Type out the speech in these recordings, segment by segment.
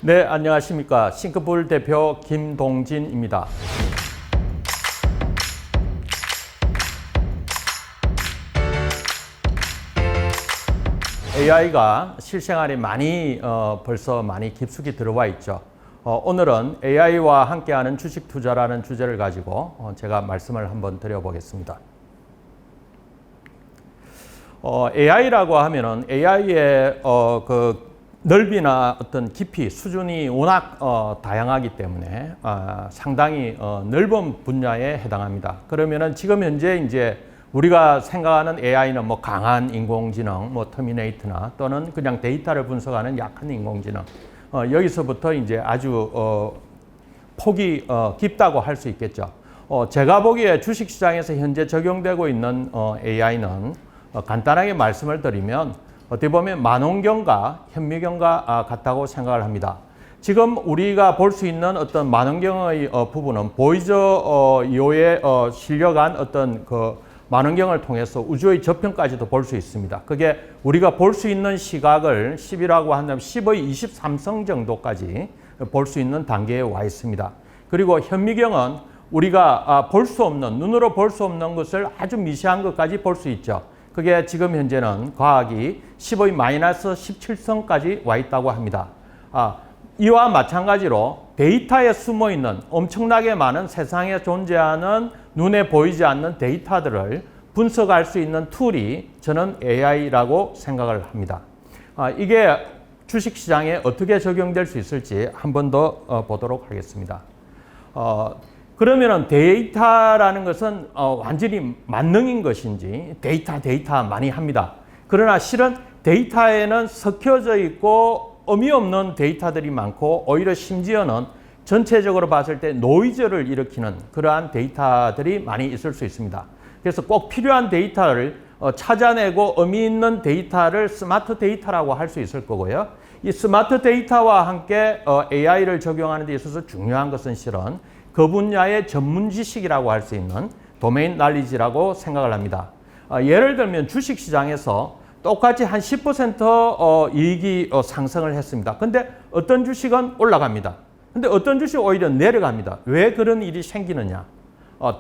네, 안녕하십니까. 싱크풀 대표 김동진입니다. AI가 실생활에 벌써 많이 깊숙이 들어와 있죠. 오늘은 AI와 함께하는 주식 투자라는 주제를 가지고 제가 말씀을 한번 드려보겠습니다. AI라고 하면은 AI의 넓이나 어떤 깊이, 수준이 워낙 다양하기 때문에 상당히 넓은 분야에 해당합니다. 그러면은 지금 현재 이제 우리가 생각하는 AI는 뭐 강한 인공지능, 뭐 터미네이터나 또는 그냥 데이터를 분석하는 약한 인공지능, 여기서부터 이제 아주 폭이 깊다고 할 수 있겠죠. 제가 보기에 주식시장에서 현재 적용되고 있는 AI는 간단하게 말씀을 드리면 어떻게 보면 만원경과 현미경과 같다고 생각을 합니다. 지금 우리가 볼 수 있는 어떤 만원경의 부분은 보이저 이후에 실려간 어떤 만원경을 통해서 우주의 저편까지도 볼 수 있습니다. 그게 우리가 볼 수 있는 시각을 10이라고 한다면 10의 23성 정도까지 볼 수 있는 단계에 와 있습니다. 그리고 현미경은 우리가 볼 수 없는, 눈으로 볼 수 없는 것을 아주 미세한 것까지 볼 수 있죠. 그게 지금 현재는 과학이 10의 마이너스 17성까지 와 있다고 합니다. 이와 마찬가지로 데이터에 숨어 있는 엄청나게 많은 세상에 존재하는 눈에 보이지 않는 데이터들을 분석할 수 있는 툴이 저는 AI라고 생각을 합니다. 이게 주식시장에 어떻게 적용될 수 있을지 한 번 더 보도록 하겠습니다. 그러면은 데이터라는 것은 완전히 만능인 것인지 데이터 많이 합니다. 그러나 실은 데이터에는 섞여져 있고 의미 없는 데이터들이 많고 오히려 심지어는 전체적으로 봤을 때 노이즈를 일으키는 그러한 데이터들이 많이 있을 수 있습니다. 그래서 꼭 필요한 데이터를 찾아내고 의미 있는 데이터를 스마트 데이터라고 할 수 있을 거고요. 이 스마트 데이터와 함께 AI를 적용하는 데 있어서 중요한 것은 실은 그 분야의 전문 지식이라고 할 수 있는 도메인 날리지라고 생각을 합니다. 예를 들면 주식시장에서 똑같이 한 10% 이익이 상승을 했습니다. 근데 어떤 주식은 올라갑니다. 근데 어떤 주식은 오히려 내려갑니다. 왜 그런 일이 생기느냐?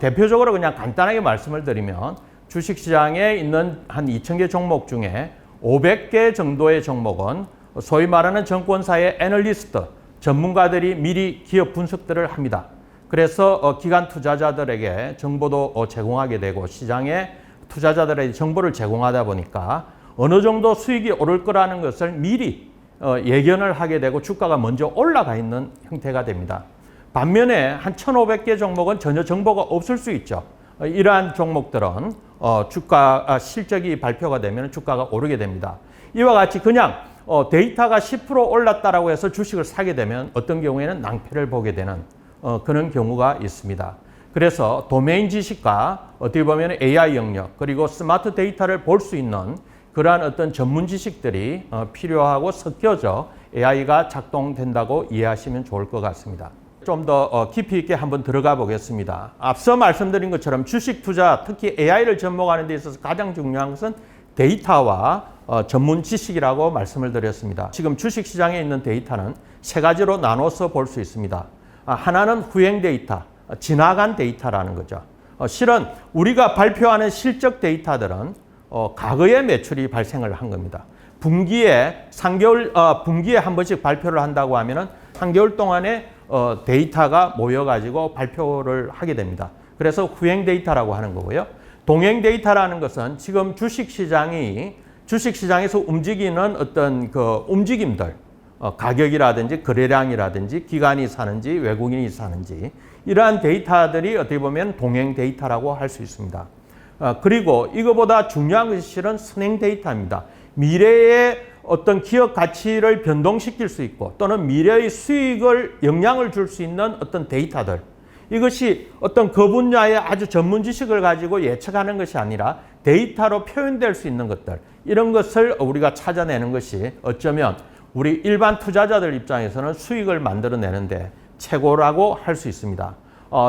대표적으로 그냥 간단하게 말씀을 드리면 주식시장에 있는 한 2,000개 종목 중에 500개 정도의 종목은 소위 말하는 증권사의 애널리스트, 전문가들이 미리 기업 분석들을 합니다. 그래서 기관 투자자들에게 정보도 제공하게 되고 시장에 투자자들에게 정보를 제공하다 보니까 어느 정도 수익이 오를 거라는 것을 미리 예견을 하게 되고 주가가 먼저 올라가 있는 형태가 됩니다. 반면에 한 1,500개 종목은 전혀 정보가 없을 수 있죠. 이러한 종목들은 주가 실적이 발표가 되면 주가가 오르게 됩니다. 이와 같이 그냥 데이터가 10% 올랐다라고 해서 주식을 사게 되면 어떤 경우에는 낭패를 보게 되는 그런 경우가 있습니다. 그래서 도메인 지식과 어떻게 보면 AI 영역 그리고 스마트 데이터를 볼 수 있는 그러한 어떤 전문 지식들이 필요하고 섞여져 AI가 작동된다고 이해하시면 좋을 것 같습니다. 좀 더 깊이 있게 한번 들어가 보겠습니다. 앞서 말씀드린 것처럼 주식 투자, 특히 AI를 접목하는 데 있어서 가장 중요한 것은 데이터와 전문 지식이라고 말씀을 드렸습니다. 지금 주식시장에 있는 데이터는 세 가지로 나눠서 볼 수 있습니다. 하나는 후행 데이터, 지나간 데이터라는 거죠. 실은 우리가 발표하는 실적 데이터들은 과거에 매출이 발생을 한 겁니다. 분기에 한 번씩 발표를 한다고 하면은 3개월 동안에 데이터가 모여가지고 발표를 하게 됩니다. 그래서 후행 데이터라고 하는 거고요. 동행 데이터라는 것은 지금 주식시장에서 움직이는 어떤 움직임들, 가격이라든지 거래량이라든지 기관이 사는지 외국인이 사는지 이러한 데이터들이 어떻게 보면 동행 데이터라고 할 수 있습니다. 그리고 이거보다 중요한 것이 실은 선행 데이터입니다. 미래의 어떤 기업 가치를 변동시킬 수 있고 또는 미래의 수익을 영향을 줄 수 있는 어떤 데이터들, 이것이 어떤 그 분야의 아주 전문 지식을 가지고 예측하는 것이 아니라 데이터로 표현될 수 있는 것들, 이런 것을 우리가 찾아내는 것이 어쩌면 우리 일반 투자자들 입장에서는 수익을 만들어내는데 최고라고 할 수 있습니다.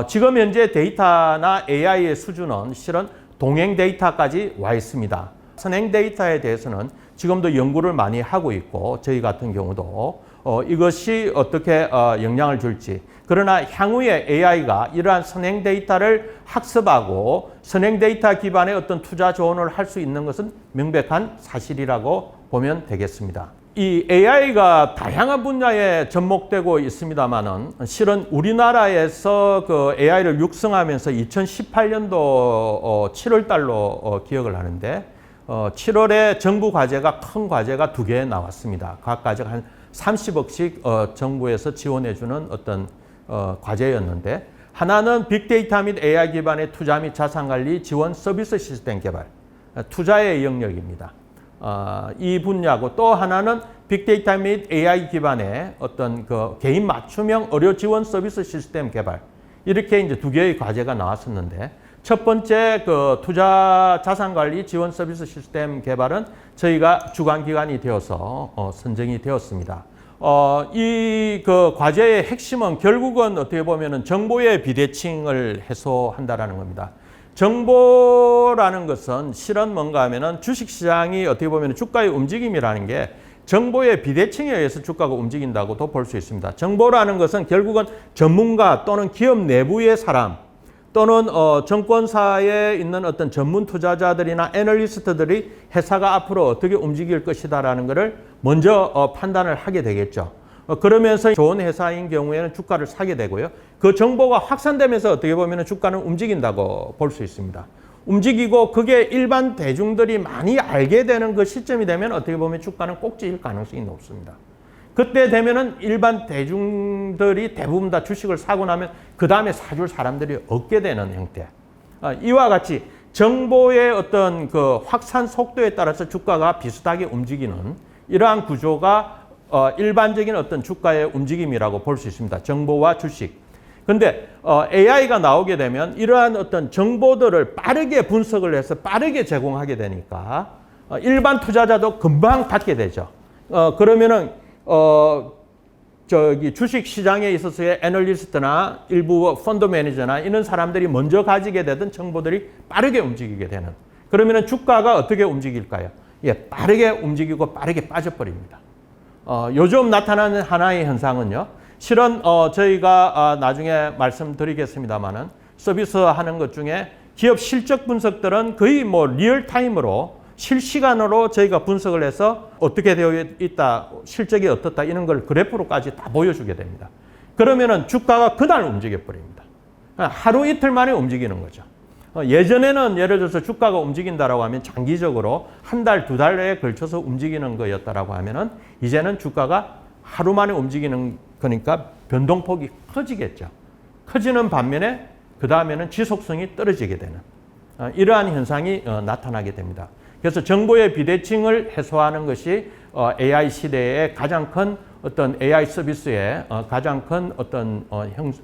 지금 현재 데이터나 AI의 수준은 실은 동행 데이터까지 와 있습니다. 선행 데이터에 대해서는 지금도 연구를 많이 하고 있고 저희 같은 경우도 이것이 어떻게 영향을 줄지. 그러나 향후에 AI가 이러한 선행 데이터를 학습하고 선행 데이터 기반의 어떤 투자 조언을 할 수 있는 것은 명백한 사실이라고 보면 되겠습니다. 이 AI가 다양한 분야에 접목되고 있습니다만은 실은 우리나라에서 그 AI를 육성하면서 2018년도 7월 달로 기억을 하는데 7월에 정부 과제가 큰 과제가 2개 나왔습니다. 각 과제가 한 30억씩 정부에서 지원해주는 어떤 과제였는데 하나는 빅데이터 및 AI 기반의 투자 및 자산관리 지원 서비스 시스템 개발, 투자의 영역입니다. 이 분야고 또 하나는 빅데이터 및 AI 기반의 어떤 그 개인 맞춤형 의료 지원 서비스 시스템 개발 이렇게 이제 2개의 과제가 나왔었는데 첫 번째 그 투자 자산관리 지원 서비스 시스템 개발은 저희가 주관기관이 되어서 선정이 되었습니다. 이 그 과제의 핵심은 결국은 어떻게 보면은 정보의 비대칭을 해소한다라는 겁니다. 정보라는 것은 실은 뭔가 하면은 주식시장이 어떻게 보면 주가의 움직임이라는 게 정보의 비대칭에 의해서 주가가 움직인다고도 볼 수 있습니다. 정보라는 것은 결국은 전문가 또는 기업 내부의 사람 또는 정권사에 있는 어떤 전문 투자자들이나 애널리스트들이 회사가 앞으로 어떻게 움직일 것이다라는 것을 먼저 판단을 하게 되겠죠. 그러면서 좋은 회사인 경우에는 주가를 사게 되고요. 그 정보가 확산되면서 어떻게 보면 주가는 움직인다고 볼 수 있습니다. 움직이고 그게 일반 대중들이 많이 알게 되는 그 시점이 되면 어떻게 보면 주가는 꼭지일 가능성이 높습니다. 그때 되면은 일반 대중들이 대부분 다 주식을 사고 나면 그 다음에 사줄 사람들이 없게 되는 형태. 이와 같이 정보의 어떤 그 확산 속도에 따라서 주가가 비슷하게 움직이는 이러한 구조가 일반적인 어떤 주가의 움직임이라고 볼 수 있습니다. 정보와 주식. 근데 AI가 나오게 되면 이러한 어떤 정보들을 빠르게 분석을 해서 빠르게 제공하게 되니까 일반 투자자도 금방 받게 되죠. 그러면은 주식 시장에 있어서의 애널리스트나 일부 펀드 매니저나 이런 사람들이 먼저 가지게 되던 정보들이 빠르게 움직이게 되는. 그러면은 주가가 어떻게 움직일까요? 예, 빠르게 움직이고 빠르게 빠져버립니다. 요즘 나타나는 하나의 현상은요. 실은 저희가 나중에 말씀드리겠습니다만은 서비스 하는 것 중에 기업 실적 분석들은 거의 뭐 리얼타임으로 실시간으로 저희가 분석을 해서 어떻게 되어 있다, 실적이 어떻다 이런 걸 그래프로까지 다 보여주게 됩니다. 그러면은 주가가 그날 움직여 버립니다. 하루 이틀 만에 움직이는 거죠. 예전에는 예를 들어서 주가가 움직인다라고 하면 장기적으로 한 달, 2달에 걸쳐서 움직이는 거였다라고 하면은 이제는 주가가 하루 만에 움직이는 거니까 변동폭이 커지겠죠. 커지는 반면에 그 다음에는 지속성이 떨어지게 되는 이러한 현상이 나타나게 됩니다. 그래서 정보의 비대칭을 해소하는 것이 AI 시대의 가장 큰 어떤 AI 서비스의 가장 큰 어떤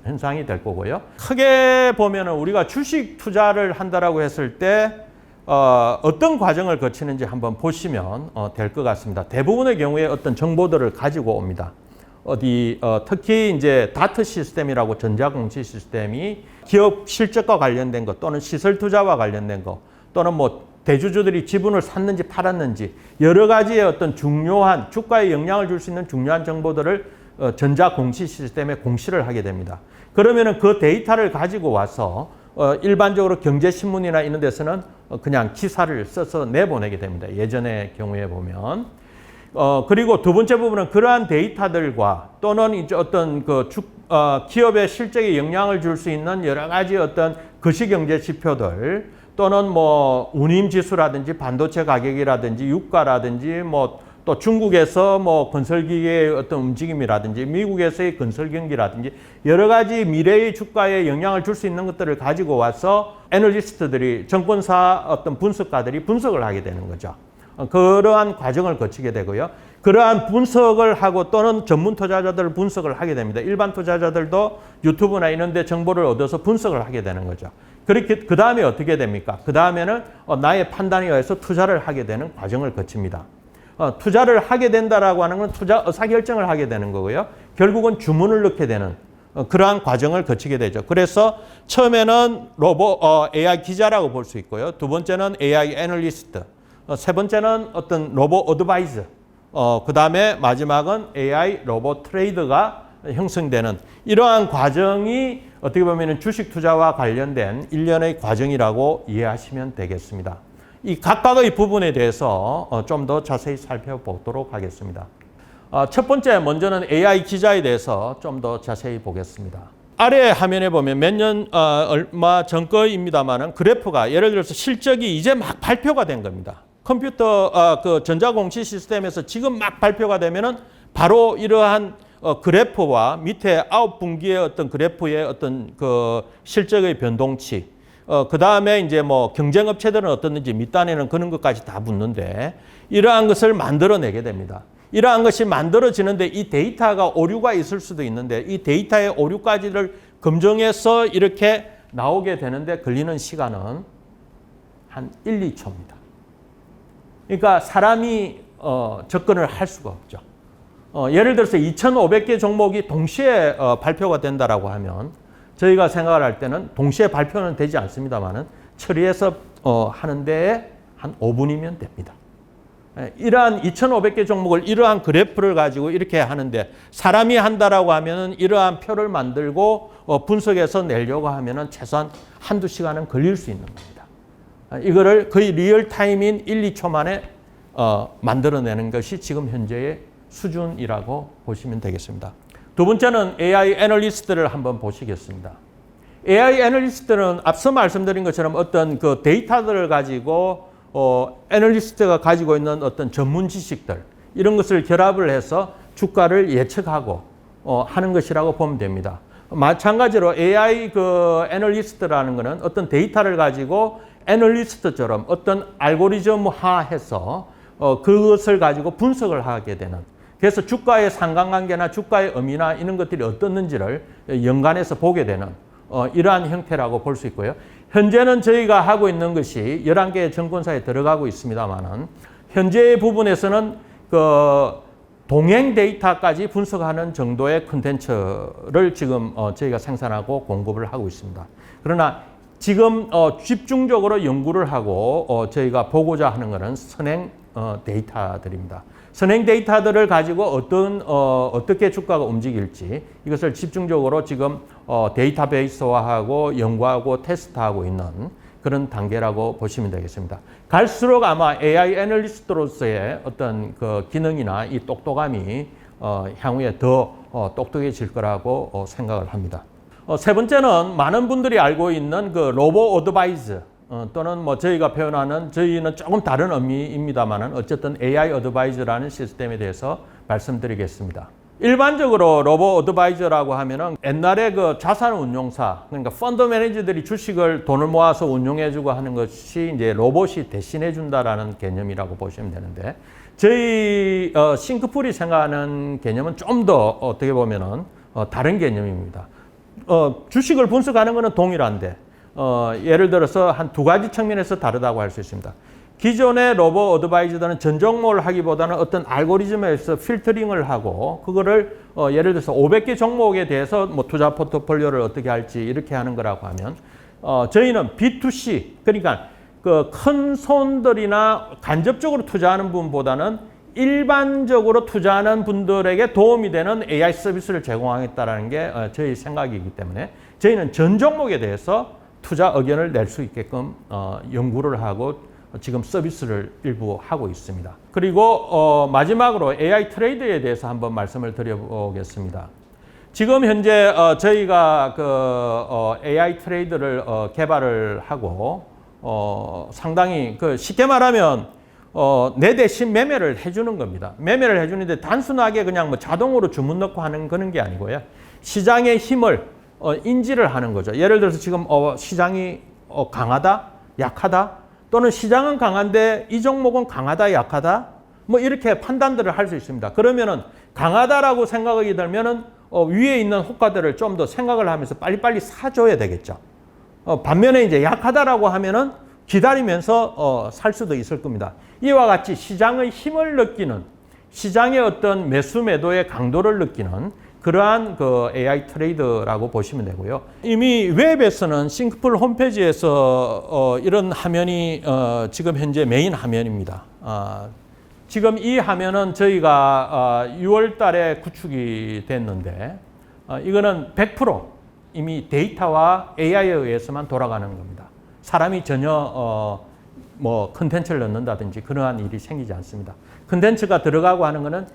현상이 될 거고요. 크게 보면은 우리가 주식 투자를 한다라고 했을 때 어떤 과정을 거치는지 한번 보시면 될 것 같습니다. 대부분의 경우에 어떤 정보들을 가지고 옵니다. 특히 이제 다트 시스템이라고 전자공시 시스템이 기업 실적과 관련된 것 또는 시설 투자와 관련된 것 또는 뭐 대주주들이 지분을 샀는지 팔았는지 여러 가지의 어떤 중요한 주가에 영향을 줄 수 있는 중요한 정보들을 전자공시 시스템에 공시를 하게 됩니다. 그러면은 그 데이터를 가지고 와서 일반적으로 경제신문이나 이런 데서는 그냥 기사를 써서 내보내게 됩니다. 예전의 경우에 보면. 그리고 두 번째 부분은 그러한 데이터들과 또는 이제 어떤 기업의 실적에 영향을 줄 수 있는 여러 가지 어떤 거시경제 지표들 또는 뭐 운임 지수라든지 반도체 가격이라든지 유가라든지 뭐 또 중국에서 뭐 건설기계의 어떤 움직임이라든지 미국에서의 건설 경기라든지 여러 가지 미래의 주가에 영향을 줄 수 있는 것들을 가지고 와서 애널리스트들이 정권사 어떤 분석가들이 분석을 하게 되는 거죠. 그러한 과정을 거치게 되고요. 그러한 분석을 하고 또는 전문 투자자들 분석을 하게 됩니다. 일반 투자자들도 유튜브나 이런 데 정보를 얻어서 분석을 하게 되는 거죠. 그렇게 그 다음에 어떻게 됩니까? 그 다음에는 나의 판단에 의해서 투자를 하게 되는 과정을 거칩니다. 투자를 하게 된다라고 하는 건 투자 의사결정을 하게 되는 거고요. 결국은 주문을 넣게 되는 그러한 과정을 거치게 되죠. 그래서 처음에는 AI 기자라고 볼 수 있고요. 두 번째는 AI 애널리스트, 세 번째는 어떤 로봇 어드바이저, 그 다음에 마지막은 AI 로봇 트레이드가 형성되는 이러한 과정이 어떻게 보면 주식 투자와 관련된 일련의 과정이라고 이해하시면 되겠습니다. 이 각각의 부분에 대해서 좀 더 자세히 살펴보도록 하겠습니다. 첫 번째, 먼저는 AI 기자에 대해서 좀 더 자세히 보겠습니다. 아래 화면에 보면 몇 년 얼마 전 거입니다만은 그래프가 예를 들어서 실적이 이제 막 발표가 된 겁니다. 컴퓨터 그 전자공시 시스템에서 지금 막 발표가 되면은 바로 이러한 그래프와 밑에 9분기의 어떤 그래프의 어떤 그 실적의 변동치, 그 다음에 이제 뭐 경쟁업체들은 어떻는지 밑단에는 그런 것까지 다 붙는데 이러한 것을 만들어내게 됩니다. 이러한 것이 만들어지는데 이 데이터가 오류가 있을 수도 있는데 이 데이터의 오류까지를 검증해서 이렇게 나오게 되는데 걸리는 시간은 한 1, 2초입니다. 그러니까 사람이 접근을 할 수가 없죠. 예를 들어서 2,500개 종목이 동시에 발표가 된다라고 하면 저희가 생각을 할 때는 동시에 발표는 되지 않습니다만은 처리해서 하는 데에 한 5분이면 됩니다. 이러한 2,500개 종목을 이러한 그래프를 가지고 이렇게 하는데 사람이 한다라고 하면은 이러한 표를 만들고 분석해서 내려고 하면은 최소한 한두 시간은 걸릴 수 있는 겁니다. 이거를 거의 리얼타임인 1, 2초 만에 만들어내는 것이 지금 현재의 수준이라고 보시면 되겠습니다. 두 번째는 AI 애널리스트를 한번 보시겠습니다. AI 애널리스트는 앞서 말씀드린 것처럼 어떤 그 데이터들을 가지고 애널리스트가 가지고 있는 어떤 전문 지식들 이런 것을 결합을 해서 주가를 예측하고 하는 것이라고 보면 됩니다. 마찬가지로 AI 그 애널리스트라는 것은 어떤 데이터를 가지고 애널리스트처럼 어떤 알고리즘화해서 그것을 가지고 분석을 하게 되는 그래서 주가의 상관관계나 주가의 의미나 이런 것들이 어떻는지를 연관해서 보게 되는 이러한 형태라고 볼 수 있고요. 현재는 저희가 하고 있는 것이 11개의 증권사에 들어가고 있습니다만은 현재의 부분에서는 그 동행 데이터까지 분석하는 정도의 콘텐츠를 지금 저희가 생산하고 공급을 하고 있습니다. 그러나 지금 집중적으로 연구를 하고 저희가 보고자 하는 것은 선행 데이터들입니다. 선행 데이터들을 가지고 어떻게 주가가 움직일지 이것을 집중적으로 지금 데이터베이스화하고 연구하고 테스트하고 있는 그런 단계라고 보시면 되겠습니다. 갈수록 아마 AI 애널리스트로서의 어떤 그 기능이나 이 똑똑함이 향후에 더 똑똑해질 거라고 생각을 합니다. 세 번째는 많은 분들이 알고 있는 그 로보 어드바이즈 또는 뭐 저희가 표현하는 저희는 조금 다른 의미입니다만은 어쨌든 AI 어드바이저라는 시스템에 대해서 말씀드리겠습니다. 일반적으로 로보 어드바이저라고 하면은 옛날에 그 자산 운용사 그러니까 펀드 매니저들이 주식을 돈을 모아서 운용해주고 하는 것이 이제 로봇이 대신해준다라는 개념이라고 보시면 되는데 저희 싱크풀이 생각하는 개념은 좀 더 어떻게 보면은 다른 개념입니다. 주식을 분석하는 것은 동일한데 예를 들어서 한 두 가지 측면에서 다르다고 할 수 있습니다. 기존의 로보 어드바이저들은 전종목을 하기보다는 어떤 알고리즘에서 필터링을 하고 그거를 예를 들어서 500개 종목에 대해서 뭐 투자 포트폴리오를 어떻게 할지 이렇게 하는 거라고 하면 저희는 B2C 그러니까 그 큰 손들이나 간접적으로 투자하는 분보다는 일반적으로 투자하는 분들에게 도움이 되는 AI 서비스를 제공하겠다는 게 저희 생각이기 때문에 저희는 전 종목에 대해서 투자 의견을 낼 수 있게끔 연구를 하고 지금 서비스를 일부 하고 있습니다. 그리고 마지막으로 AI 트레이드에 대해서 한번 말씀을 드려보겠습니다. 지금 현재 저희가 그 AI 트레이드를 개발을 하고 상당히 그 쉽게 말하면 내 대신 매매를 해주는 겁니다. 매매를 해주는데 단순하게 그냥 뭐 자동으로 주문 넣고 하는 그런 게 아니고요. 시장의 힘을 인지를 하는 거죠. 예를 들어서 지금 시장이 강하다, 약하다, 또는 시장은 강한데 이 종목은 강하다, 약하다, 뭐 이렇게 판단들을 할 수 있습니다. 그러면은 강하다라고 생각이 들면은 위에 있는 호가들을 좀 더 생각을 하면서 빨리빨리 사줘야 되겠죠. 반면에 이제 약하다라고 하면은 기다리면서 살 수도 있을 겁니다. 이와 같이 시장의 힘을 느끼는 시장의 어떤 매수 매도의 강도를 느끼는 그러한 그 AI 트레이드라고 보시면 되고요. 이미 웹에서는 싱크풀 홈페이지에서 이런 화면이 지금 현재 메인 화면입니다. 지금 이 화면은 저희가 6월 달에 구축이 됐는데 이거는 100% 이미 데이터와 AI에 의해서만 돌아가는 겁니다. 사람이 전혀 뭐 컨텐츠를 넣는다든지 그러한 일이 생기지 않습니다. 컨텐츠가 들어가고 하는 거는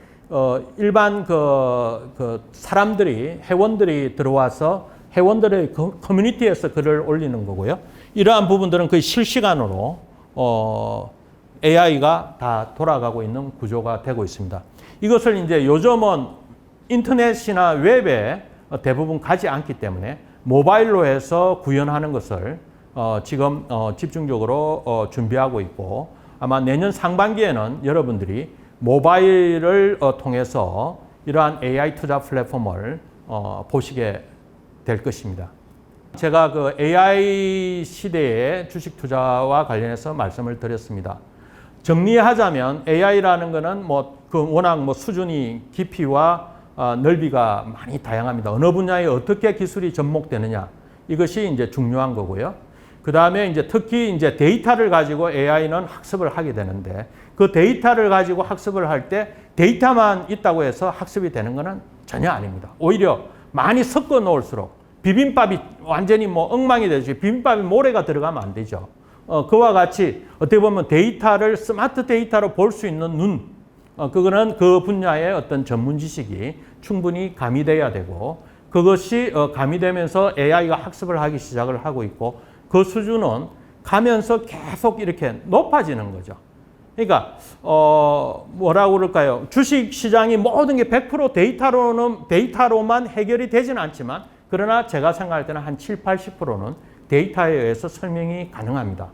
일반 그 사람들이 회원들이 들어와서 회원들의 커뮤니티에서 글을 올리는 거고요. 이러한 부분들은 거의 실시간으로 AI가 다 돌아가고 있는 구조가 되고 있습니다. 이것을 이제 요즘은 인터넷이나 웹에 대부분 가지 않기 때문에 모바일로 해서 구현하는 것을 지금 집중적으로 준비하고 있고 아마 내년 상반기에는 여러분들이 모바일을 통해서 이러한 AI 투자 플랫폼을 보시게 될 것입니다. 제가 그 AI 시대의 주식 투자와 관련해서 말씀을 드렸습니다. 정리하자면 AI라는 것은 워낙 수준이 깊이와 넓이가 많이 다양합니다. 어느 분야에 어떻게 기술이 접목되느냐 이것이 이제 중요한 거고요. 그 다음에 이제 특히 이제 데이터를 가지고 AI는 학습을 하게 되는데 그 데이터를 가지고 학습을 할 때 데이터만 있다고 해서 학습이 되는 것은 전혀 아닙니다. 오히려 많이 섞어 놓을수록 비빔밥이 완전히 엉망이 되듯이 비빔밥에 모래가 들어가면 안 되죠. 그와 같이 어떻게 보면 데이터를 스마트 데이터로 볼 수 있는 눈, 그거는 그 분야의 어떤 전문 지식이 충분히 가미돼야 되고 그것이 가미되면서 AI가 학습을 하기 시작을 하고 있고 그 수준은 가면서 계속 이렇게 높아지는 거죠. 그러니까 뭐라고 그럴까요? 주식 시장이 모든 게 100% 데이터로만 해결이 되지는 않지만 그러나 제가 생각할 때는 한 7, 80%는 데이터에 의해서 설명이 가능합니다.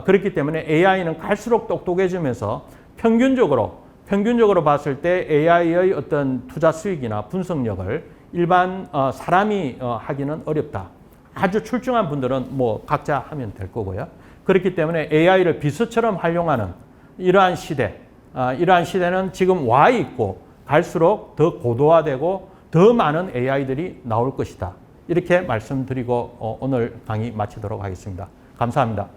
그렇기 때문에 AI는 갈수록 똑똑해지면서 평균적으로 봤을 때 AI의 어떤 투자 수익이나 분석력을 일반 사람이 하기는 어렵다. 아주 출중한 분들은 각자 하면 될 거고요. 그렇기 때문에 AI를 비서처럼 활용하는 이러한 시대는 지금 와 있고 갈수록 더 고도화되고 더 많은 AI들이 나올 것이다. 이렇게 말씀드리고 오늘 강의 마치도록 하겠습니다. 감사합니다.